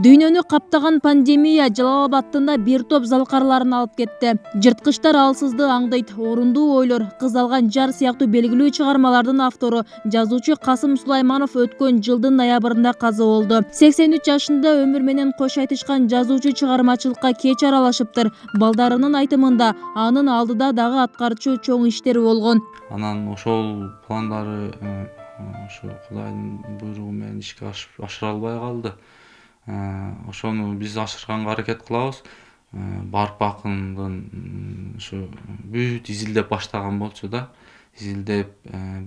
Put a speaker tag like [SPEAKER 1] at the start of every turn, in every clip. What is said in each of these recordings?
[SPEAKER 1] Дүйнөнү каптаган пандемия Жалал-Абадтында бир топ залкарларын алып кетти. Жырткычтар алсызды аңдайт, орундуу ойлор, кыз алган жар сыяктуу белгилүү чыгармалардын автору жазуучу Касым Сулайманов өткөн жылдын ноябрында каза болду. 83 жашында өмүр менен кош айтышкан жазуучу чыгармачылыкка кеч аралашыптыр. Балдарынын айтымында анын алдыда дагы аткарчу чоң иштери болгон.
[SPEAKER 2] Анан ошол пландары ошо Кудайдын буйругу менен ишке ашыра албай калды. Ошону биз ашырганга аракет кылабыз. Барып акындын ушу бүт изилдеп баштаган болчу да. Изилдеп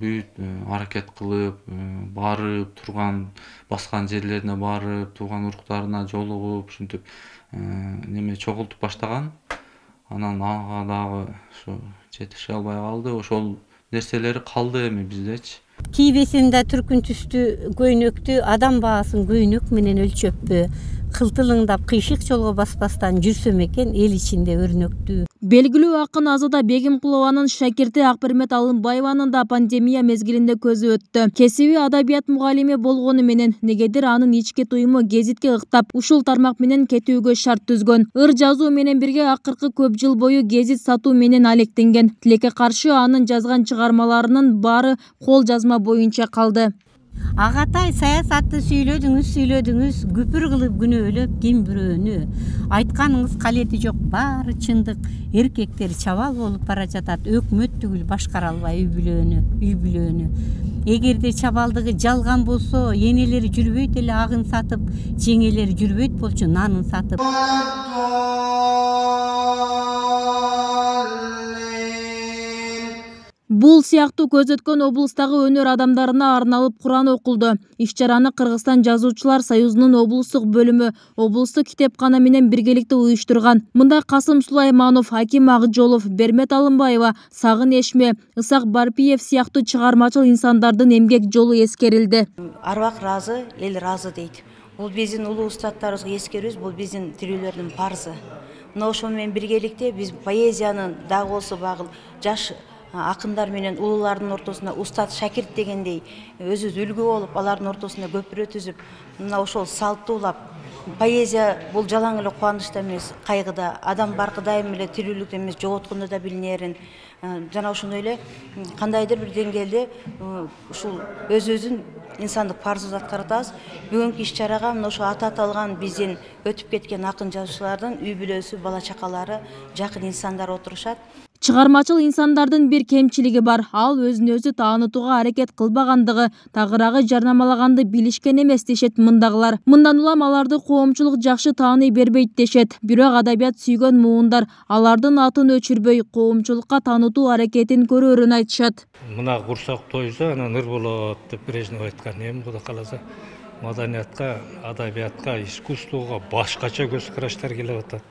[SPEAKER 2] бүт аракет кылып, барып турган баскан жерлерине барып, тууган уруктарына жолугуп, ушинтип неме чогултуп баштаган. Анан ага дагы ошо жетише албай калды. Ошол нерселери калды эми биздечи.
[SPEAKER 3] Кийбесинде түркүн түстүү көйнөктү адам баасын көйнөк менен өлчөппү. Кылтылыңдап кыйшык жолго баспастан жүрсөм экен эл ичинде өрнөктүү.
[SPEAKER 1] Белгилүү акын Азада Бегимкулованын шакирти Акбермет Алымбаеванын да пандемия мезгилинде көзү өттү. Кесиби адабият мугалими болгону менен негедир анын ички туюму гезитке ыктап, ушул тармак менен кетүүгө шарт түзгөн. Ыр жазуу менен бирге акыркы көп жыл бою гезит сатуу менен алектенген. Тилекке каршы анын жазган чыгармаларынын баары кол жазма боюнча калды.
[SPEAKER 3] Агатай саясатты сүйлөдүңүз, күпүр кылып күнөөлөп ким бирөөнү. Айтканыңыз калети жок, баары чындык. Эркектер чабал болуп бара жатат, өкмөт түгүл башкара албай үй бүлөнү. Эгерде чабалдыгы жалган болсо, энелери жүрбөйт эле агын сатып, жеңелери жүрбөйт болчу нанын сатып.
[SPEAKER 1] Бул сыяктуу көзөткөн облустагы өнөр адамдарына арналып Куран окулду. Иш-чараны Кыргызстан жазуучулар союзунун облустук бөлүмү облустук китепкана менен биргеликте уюштурган. Мында Касым Сулайманов, Аким Акжолов, Бермет Алымбаева, Сагын Эшме, Ысак Барпиев сыяктуу чыгармачыл инсандардын эмгек жолу эскерилди.
[SPEAKER 4] Арбак разы, эл разы дейт. Бул биздин улуу устаттарыбызга эскерүүбүз, бул биздин тирүүлөрдүн парзы. Мына ошол менен биргеликте биз поэзиянын дагы болсо багыл жаш акындар менен улуулардын ортосунда устат шакирт дегендей өзүбүз үлгү болуп, алардын ортосунда көпүрө түзүп, мына ошол салттуулап, поэзия бул жалаң эле кубанычта эмес, кайгыда, адам баркы дайым эле тирүүлүктө эмес, жоготкондо да билинерин, жана ошондой эле кандайдыр бир деңгээлде ушул өзүбүздүн инсандык парзыбызды аткарабыз. Бүгүнкү иш-чарага мына ошо аты аталган биздин өтүп кеткен акын жазуучулардын үй бүлөсү, бала чакалары, жакын инсандар отурушат.
[SPEAKER 1] Чыгармачыл инсандардын бир кемчилиги бар. Ал өзүн өзү таанытууга аракет кылбагандыгы, тагыраагы жарнамалаганды билишкен эмес дешет мындагылар. Мындан улам аларды коомчулук жакшы тааный бербейт дешет. Бирок адабият сүйгөн муундар алардын атын өчүрбөй, коомчулукка таанытуу аракетин көрөөрүн айтышат.
[SPEAKER 5] Мына курсак тойса анан ыр болот деп Брежнев айткан. Эми Кудай кааласа маданиятка, адабиятка, искусствого башкача көз караштар келип атат.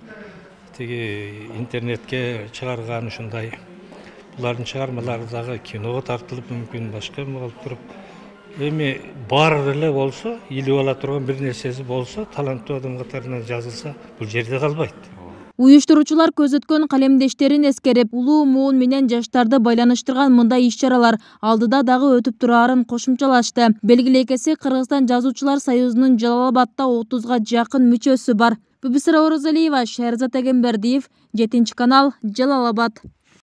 [SPEAKER 5] Теги интернетке чыгарган ушундай булардын чыгармалары дагы киного тартылып мүмкүн башка болуп туруп, эми бар эле болсо, илип ала турган бир нерсеси болсо, таланттуу адам катарынан жазылса, бул жерде калбайт.
[SPEAKER 1] Уюштуруучулар көзөткөн калемдештерин эскерип, улуу муун менен жаштарды байланыштырган мындай иш-чаралар алдыда дагы өтүп турарын кошумчалашты. Белгилейкеси Кыргызстан жазуучулар союзунун Жалал-Абадта 30га жакын мүчөсү бар. Бүбүсара Орозалиева, Шерзат Эгембердиев, 7 канал, Жалал-Абад.